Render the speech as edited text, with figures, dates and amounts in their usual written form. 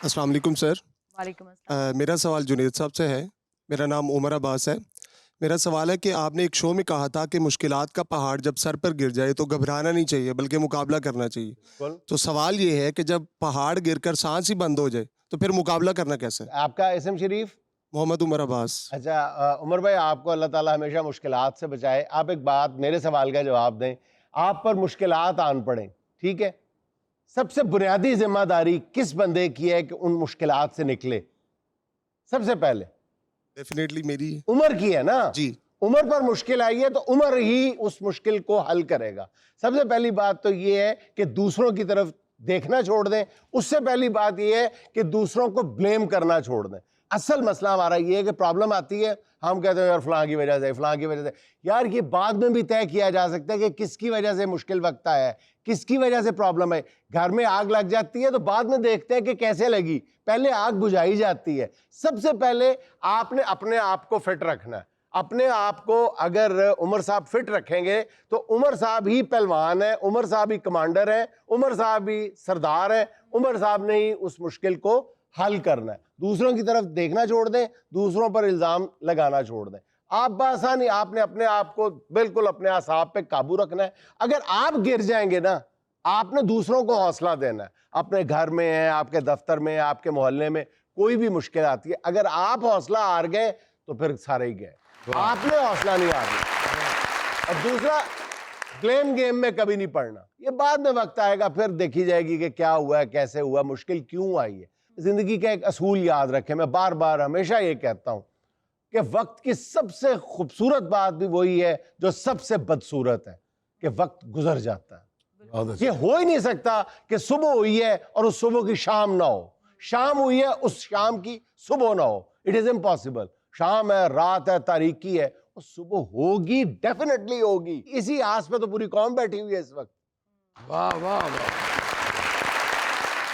السلام علیکم سر. وعلیکم السلام. میرا سوال جنید صاحب سے ہے. میرا نام عمر عباس ہے. میرا سوال ہے کہ آپ نے ایک شو میں کہا تھا کہ مشکلات کا پہاڑ جب سر پر گر جائے تو گھبرانا نہیں چاہیے بلکہ مقابلہ کرنا چاہیے. تو سوال یہ ہے کہ جب پہاڑ گر کر سانس ہی بند ہو جائے تو پھر مقابلہ کرنا کیسے؟ آپ کا اسم شریف؟ محمد عمر عباس. اچھا عمر بھائی، آپ کو اللہ تعالیٰ ہمیشہ مشکلات سے بچائے. آپ ایک بات میرے سوال کا جواب دیں. آپ پر مشکلات آن پڑیں، ٹھیک ہے، سب سے بنیادی ذمہ داری کس بندے کی ہے کہ ان مشکلات سے نکلے؟ سب سے پہلے ڈیفینیٹلی میری. عمر کی ہے نا جی. عمر پر مشکل آئی ہے تو عمر ہی اس مشکل کو حل کرے گا. سب سے پہلی بات تو یہ ہے کہ دوسروں کی طرف دیکھنا چھوڑ دیں. اس سے پہلی بات یہ ہے کہ دوسروں کو بلیم کرنا چھوڑ دیں. اصل مسئلہ ہمارا یہ ہے کہ پرابلم آتی ہے، ہم کہتے ہیں یار فلاں کی وجہ سے، فلاں کی وجہ سے. یار یہ بعد میں بھی طے کیا جا سکتا ہے کہ کس کی وجہ سے مشکل وقت آیا ہے، کس کی وجہ سے پرابلم ہے. گھر میں آگ لگ جاتی ہے تو بعد میں دیکھتے ہیں کہ کیسے لگی، پہلے آگ بجھائی جاتی ہے. سب سے پہلے آپ نے اپنے آپ کو فٹ رکھنا ہے. اپنے آپ کو اگر عمر صاحب فٹ رکھیں گے تو عمر صاحب ہی پہلوان ہیں، عمر صاحب ہی کمانڈر ہیں، عمر صاحب ہی سردار ہیں. عمر صاحب نے ہی اس مشکل کو حل کرنا ہے. دوسروں کی طرف دیکھنا چھوڑ دیں، دوسروں پر الزام لگانا چھوڑ دیں. آپ بآسانی آپ نے اپنے آپ کو بالکل اپنے اعصاب پہ قابو رکھنا ہے. اگر آپ گر جائیں گے نا، آپ نے دوسروں کو حوصلہ دینا ہے. اپنے گھر میں ہے، آپ کے دفتر میں، آپ کے محلے میں کوئی بھی مشکل آتی ہے، اگر آپ حوصلہ ہار گئے تو پھر سارے ہی گئے. آپ نے حوصلہ نہیں ہارنا. اور دوسرا، بلیم گیم میں کبھی نہیں پڑنا. یہ بعد میں وقت آئے گا، پھر دیکھی جائے گی کہ کیا ہوا ہے، کیسے ہوا، مشکل کیوں آئی ہے. زندگی کا ایک اصول یاد رکھیں. میں بار بار ہمیشہ یہ کہتا ہوں کہ وقت کی سب سے خوبصورت بات بھی وہی ہے جو سب سے بدصورت ہے، کہ وقت گزر جاتا ہے. یہ ہو ہی نہیں سکتا کہ صبح ہوئی ہے اور اس صبح کی شام نہ ہو، شام ہوئی ہے اس شام کی صبح نہ ہو. It is impossible. شام ہے، رات ہے، تاریکی ہے، اور صبح ہوگی، ڈیفینیٹلی ہوگی. اسی آس پہ تو پوری قوم بیٹھی ہوئی ہے اس وقت. واہ واہ واہ.